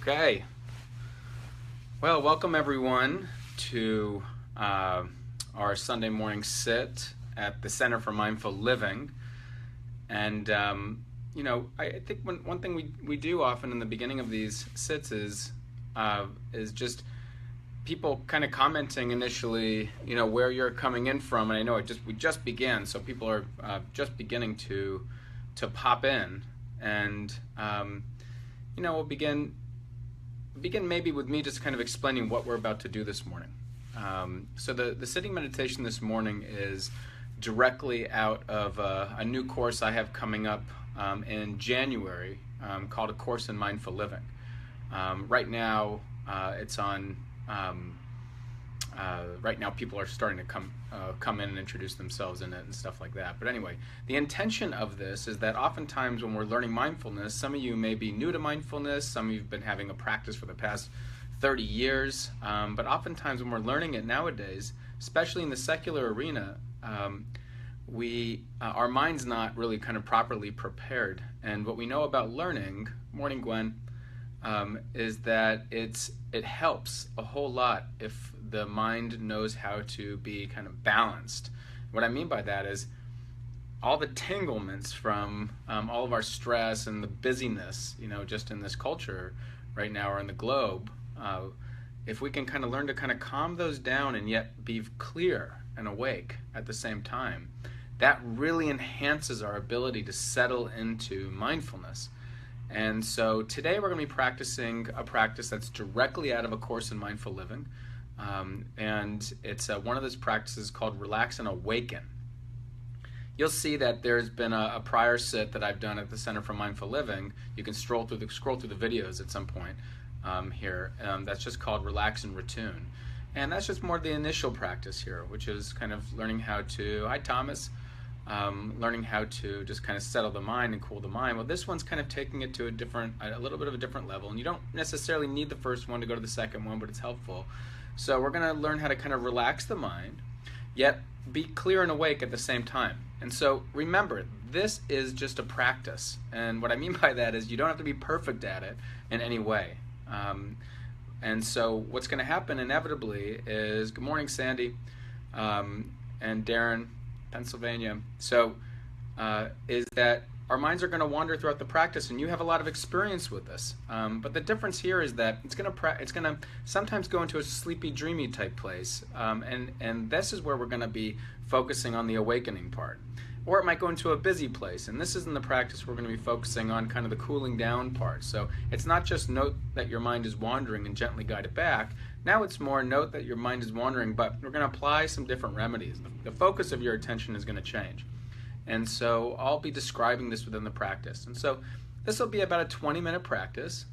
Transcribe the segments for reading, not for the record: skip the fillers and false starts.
Okay. Well, welcome everyone to our Sunday morning sit at the Center for Mindful Living. And, I think one thing we do often in the beginning of these sits is just people kind of commenting initially, where you're coming in from. And I know we just began, so people are just beginning to pop in. And, we'll begin maybe with me just kind of explaining what we're about to do this morning. So the sitting meditation this morning is directly out of a new course I have coming up in January called A Course in Mindful Living. Right now, it's on. Right now, people are starting to come in and introduce themselves in it and stuff like that. But anyway, the intention of this is that oftentimes when we're learning mindfulness, some of you may be new to mindfulness, some of you have been having a practice for the past 30 years, but oftentimes when we're learning it nowadays, especially in the secular arena, our mind's not really kind of properly prepared. And what we know about learning, morning Gwen, is that it helps a whole lot if the mind knows how to be kind of balanced. What I mean by that is all the tanglements from all of our stress and the busyness, just in this culture right now or in the globe, if we can kind of learn to kind of calm those down and yet be clear and awake at the same time, that really enhances our ability to settle into mindfulness. And so today we're going to be practicing a practice that's directly out of A Course in Mindful Living. And it's one of those practices called Relax and Awaken. You'll see that there's been a prior sit that I've done at the Center for Mindful Living. You can scroll through the videos at some point here. That's just called Relax and Retune. And that's just more the initial practice here, which is kind of learning how to, hi Thomas, learning how to just kind of settle the mind and cool the mind. Well, this one's kind of taking it to a little bit of a different level, and you don't necessarily need the first one to go to the second one, but it's helpful. So we're going to learn how to kind of relax the mind, yet be clear and awake at the same time. And so remember, this is just a practice, and what I mean by that is you don't have to be perfect at it in any way. And so what's going to happen inevitably is, good morning Sandy, and Darren, Pennsylvania. So is that our minds are going to wander throughout the practice, and you have a lot of experience with this. But the difference here is that it's going to sometimes go into a sleepy, dreamy type place, and this is where we're going to be focusing on the awakening part. Or it might go into a busy place, and this is in the practice we're going to be focusing on kind of the cooling down part. So it's not just note that your mind is wandering and gently guide it back. Now it's more note that your mind is wandering, but we're going to apply some different remedies. The focus of your attention is going to change. And so I'll be describing this within the practice. And so this will be about a 20-minute practice.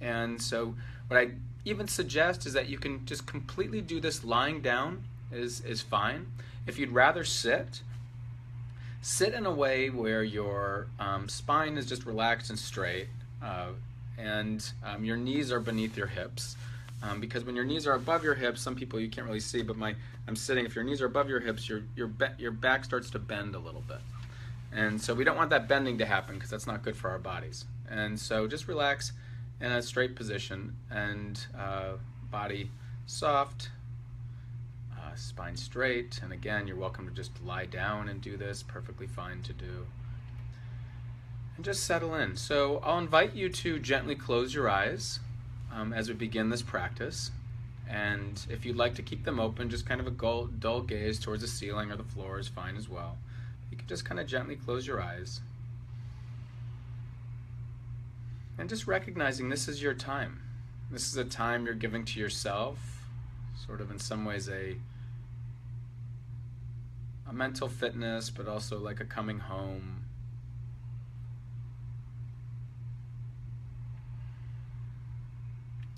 And so what I even suggest is that you can just completely do this lying down is fine. If you'd rather sit in a way where your spine is just relaxed and straight, and your knees are beneath your hips. Because when your knees are above your hips, some people you can't really see, but I'm sitting. If your knees are above your hips, your back starts to bend a little bit, and so we don't want that bending to happen because that's not good for our bodies. And so just relax in a straight position and body soft, spine straight. And again, you're welcome to just lie down and do this. Perfectly fine to do. And just settle in. So I'll invite you to gently close your eyes as we begin this practice, and if you'd like to keep them open, just kind of a dull gaze towards the ceiling or the floor is fine as well. You can just kind of gently close your eyes and just recognizing this is your time. This is a time you're giving to yourself, sort of in some ways a mental fitness, but also like a coming home.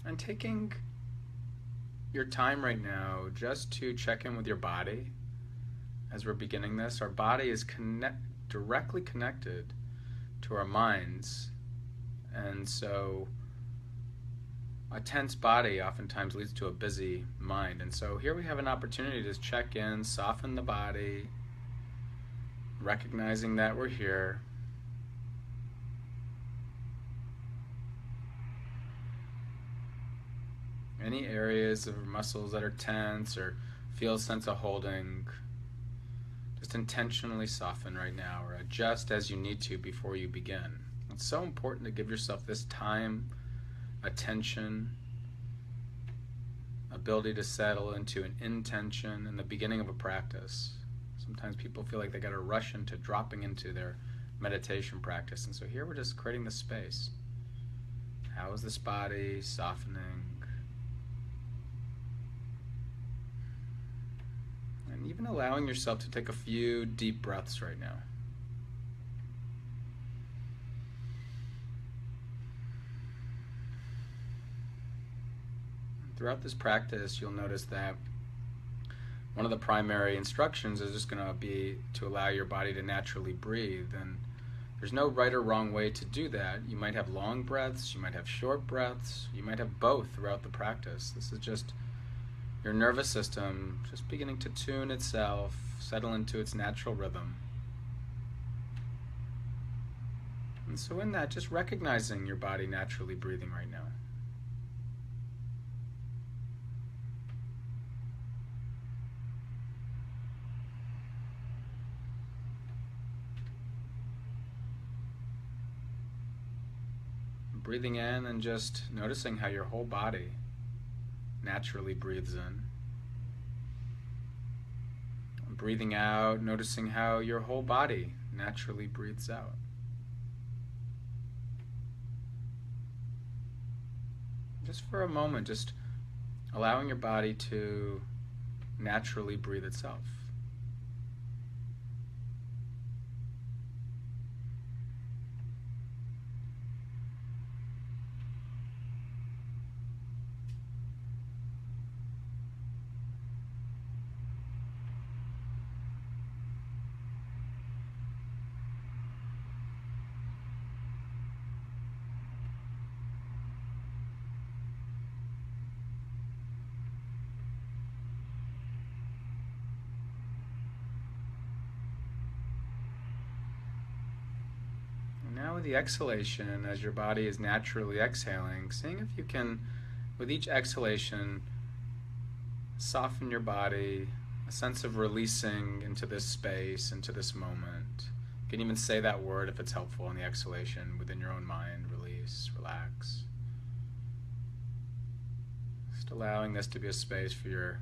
And taking your time right now just to check in with your body as we're beginning this. Our body is directly connected to our minds, and so a tense body oftentimes leads to a busy mind. And so here we have an opportunity to check in, soften the body, recognizing that we're here. Any areas of muscles that are tense or feel a sense of holding, just intentionally soften right now, or adjust as you need to before you begin. It's so important to give yourself this time, attention, ability to settle into an intention in the beginning of a practice. Sometimes people feel like they got to rush into dropping into their meditation practice, and so here we're just creating the space. How is this body softening? And even allowing yourself to take a few deep breaths right now. Throughout this practice, you'll notice that one of the primary instructions is just going to be to allow your body to naturally breathe. And there's no right or wrong way to do that. You might have long breaths, you might have short breaths, you might have both throughout the practice. This is just your nervous system just beginning to tune itself, settle into its natural rhythm. And so in that, just recognizing your body naturally breathing right now. Breathing in and just noticing how your whole body naturally breathes in. And breathing out, noticing how your whole body naturally breathes out. Just for a moment, just allowing your body to naturally breathe itself. Now with the exhalation, as your body is naturally exhaling, seeing if you can, with each exhalation, soften your body, a sense of releasing into this space, into this moment. You can even say that word if it's helpful in the exhalation within your own mind. Release, relax. Just allowing this to be a space for your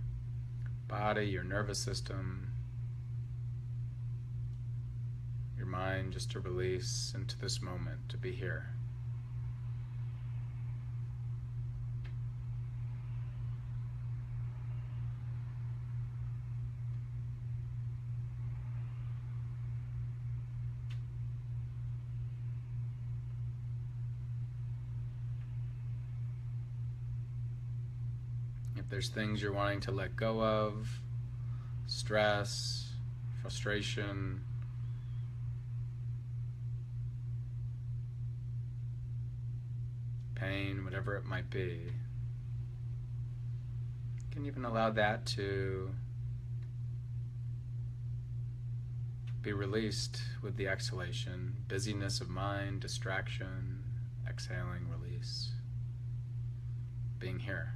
body, your nervous system, your mind, just to release into this moment, to be here. If there's things you're wanting to let go of, stress, frustration, pain, whatever it might be, you can even allow that to be released with the exhalation. Busyness of mind, distraction, exhaling, release, being here.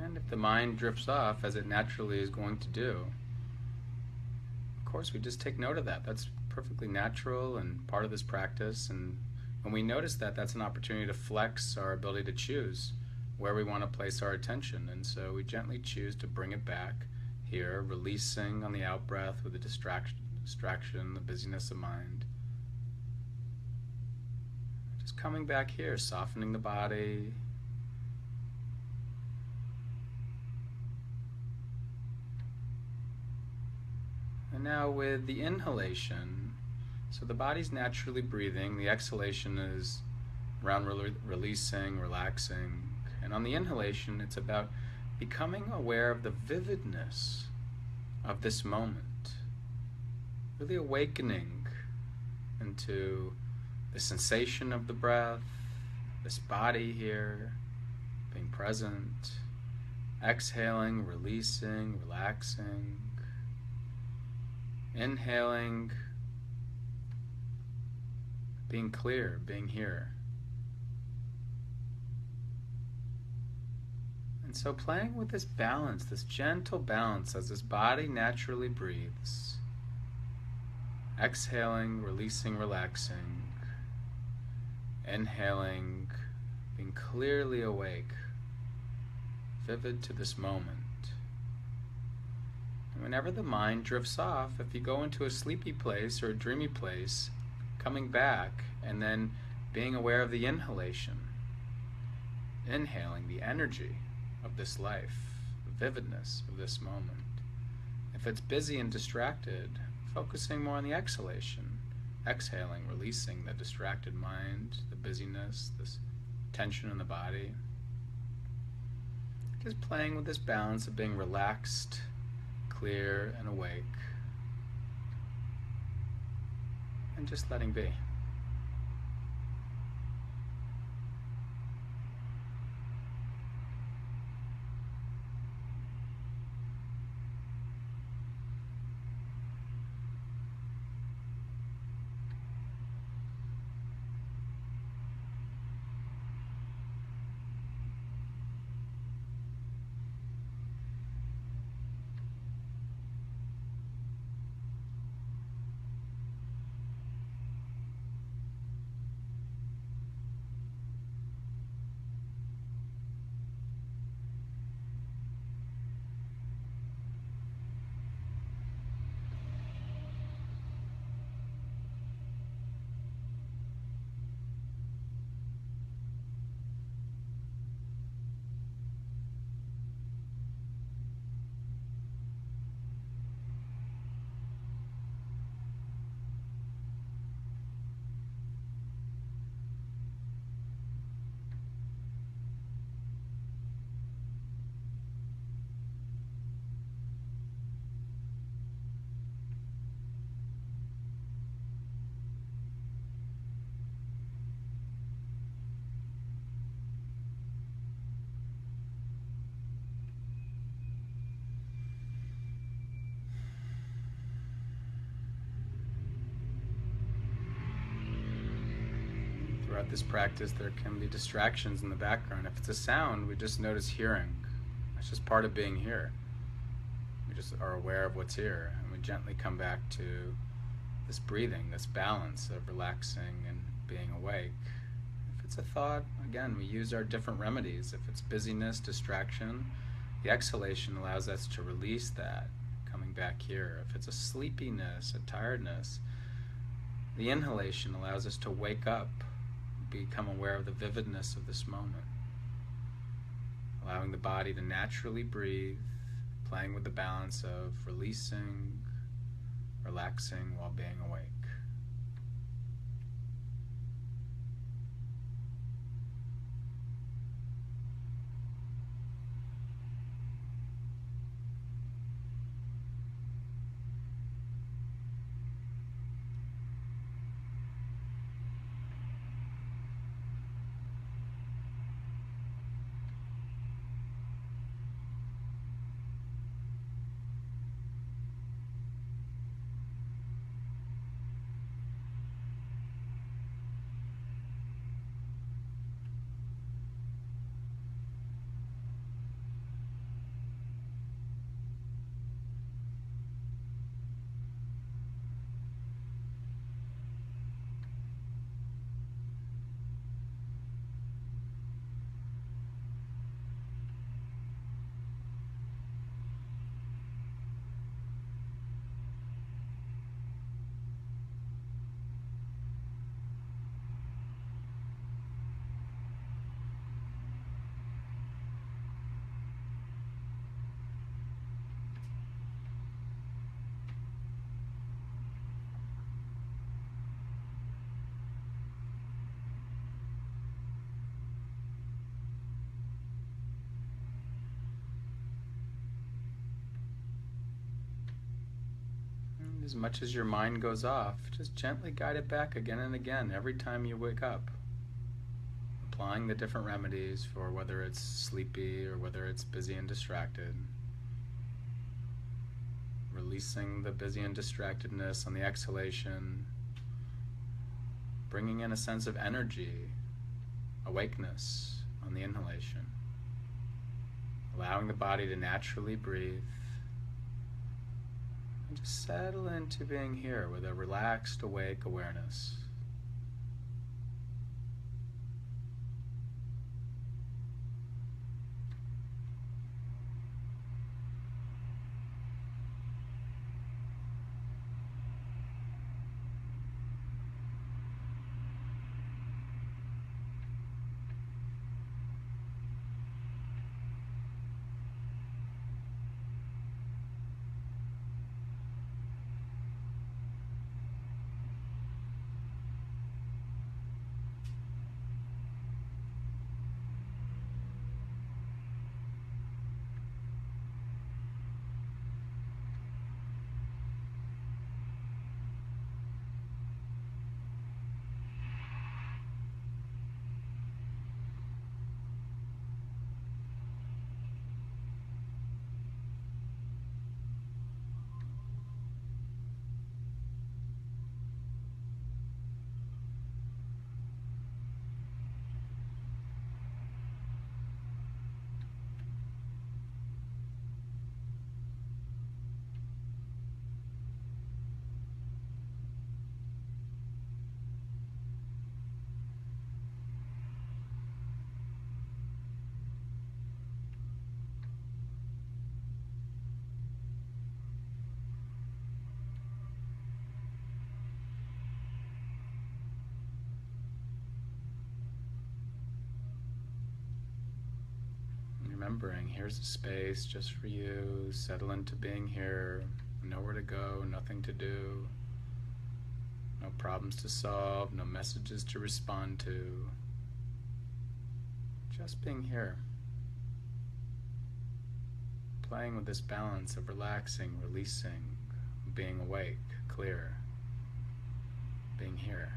And if the mind drifts off, as it naturally is going to do, of course we just take note of that. That's perfectly natural and part of this practice. And when we notice that, that's an opportunity to flex our ability to choose where we want to place our attention. And so we gently choose to bring it back here, releasing on the out-breath with the distraction, the busyness of mind. Just coming back here, softening the body. And now with the inhalation, so the body's naturally breathing, the exhalation is around releasing, relaxing. And on the inhalation, it's about becoming aware of the vividness of this moment. Really awakening into the sensation of the breath, this body here, being present. Exhaling, releasing, relaxing. Inhaling, being clear, being here. And so playing with this balance, this gentle balance as this body naturally breathes. Exhaling, releasing, relaxing. Inhaling, being clearly awake, vivid to this moment. And whenever the mind drifts off, if you go into a sleepy place or a dreamy place, coming back and then being aware of the inhalation, inhaling the energy of this life, the vividness of this moment. If it's busy and distracted, focusing more on the exhalation, exhaling, releasing the distracted mind, the busyness, this tension in the body. Just playing with this balance of being relaxed, clear, and awake, and just letting be. Throughout this practice, there can be distractions in the background. If it's a sound, we just notice hearing. That's just part of being here. We just are aware of what's here, and we gently come back to this breathing, this balance of relaxing and being awake. If it's a thought, again, we use our different remedies. If it's busyness, distraction, the exhalation allows us to release that, coming back here. If it's a sleepiness, a tiredness, the inhalation allows us to wake up, become aware of the vividness of this moment. Allowing the body to naturally breathe, playing with the balance of releasing, relaxing while being awake. as much as your mind goes off, just gently guide it back again and again every time you wake up. Applying the different remedies for whether it's sleepy or whether it's busy and distracted. Releasing the busy and distractedness on the exhalation. Bringing in a sense of energy, awakeness on the inhalation. Allowing the body to naturally breathe. And just settle into being here with a relaxed, awake awareness. Remembering, here's a space just for you. Settle into being here. Nowhere to go, nothing to do. No problems to solve, no messages to respond to. Just being here. Playing with this balance of relaxing, releasing, being awake, clear. Being here.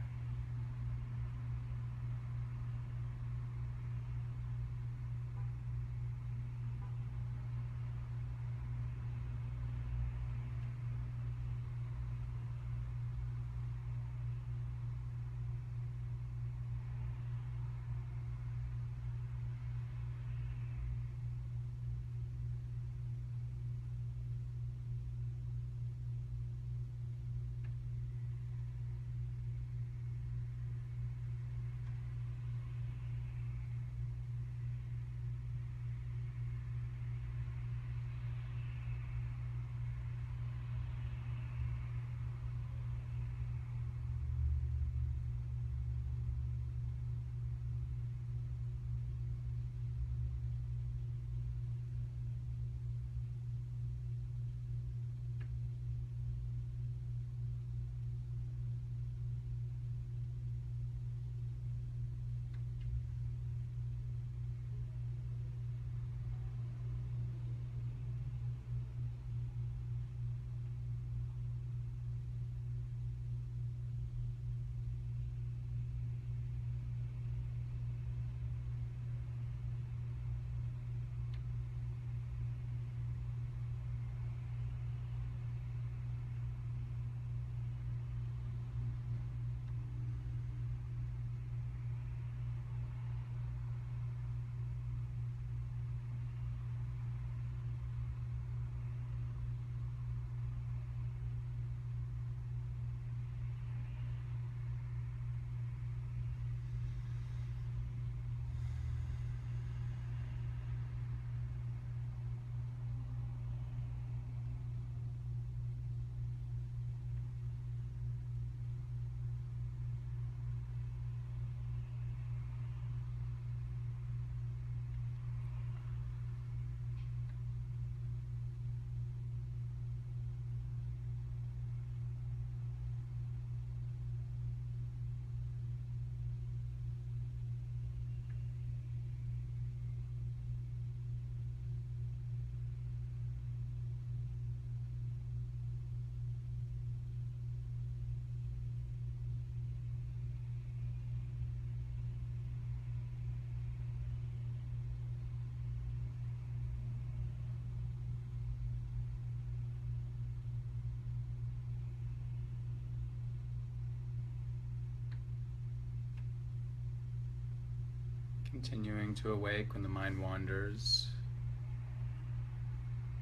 Continuing to awake when the mind wanders,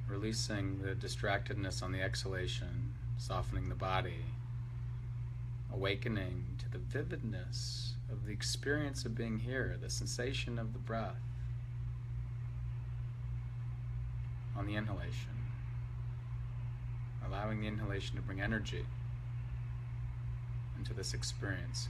releasing the distractedness on the exhalation, softening the body, awakening to the vividness of the experience of being here, the sensation of the breath on the inhalation, allowing the inhalation to bring energy into this experience.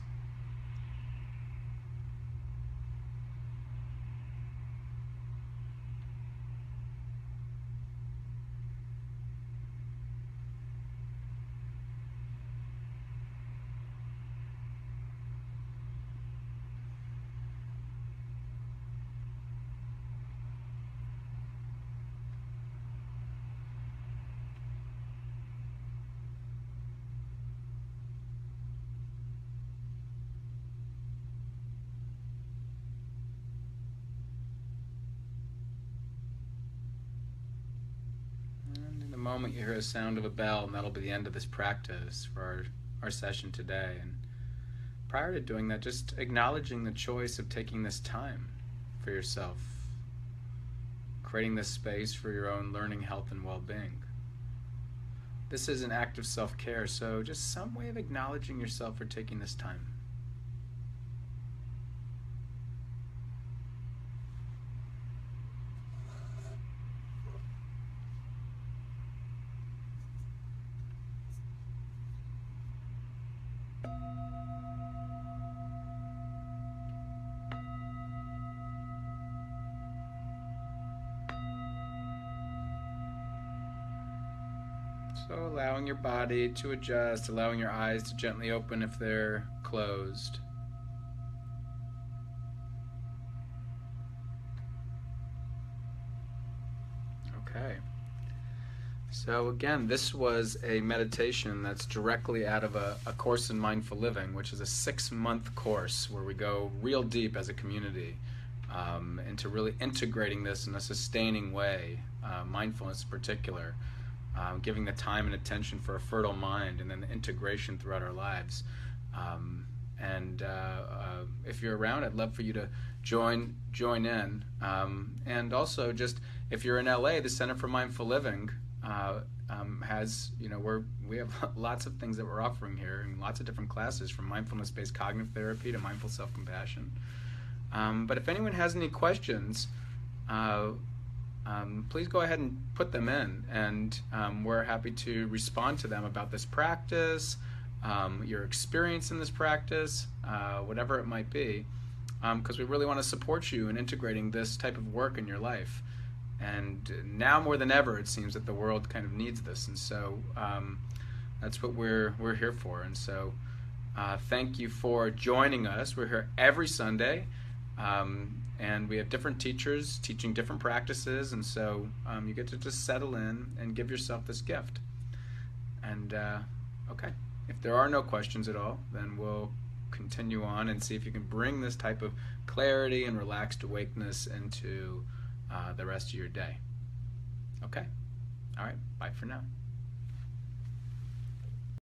The moment you hear a sound of a bell, and that'll be the end of this practice for our session today. And prior to doing that, just acknowledging the choice of taking this time for yourself, creating this space for your own learning, health, and well-being. This is an act of self-care, so just some way of acknowledging yourself for taking this time. So allowing your body to adjust, allowing your eyes to gently open if they're closed. Okay. So again, this was a meditation that's directly out of a course in mindful living, which is a 6-month course where we go real deep as a community into really integrating this in a sustaining way, mindfulness in particular. Giving the time and attention for a fertile mind, and then the integration throughout our lives. If you're around, I'd love for you to join in. And also, just if you're in LA, the Center for Mindful Living has, we have lots of things that we're offering here, and lots of different classes, from mindfulness-based cognitive therapy to mindful self-compassion. But if anyone has any questions, please go ahead and put them in, and we're happy to respond to them about this practice, your experience in this practice, whatever it might be, because we really want to support you in integrating this type of work in your life. And now more than ever, it seems that the world kind of needs this, and so that's what we're here for. And so thank you for joining us. We're here every Sunday. And we have different teachers teaching different practices, and so you get to just settle in and give yourself this gift. And okay, if there are no questions at all, then we'll continue on and see if you can bring this type of clarity and relaxed awakeness into the rest of your day. Okay? All right, bye for now.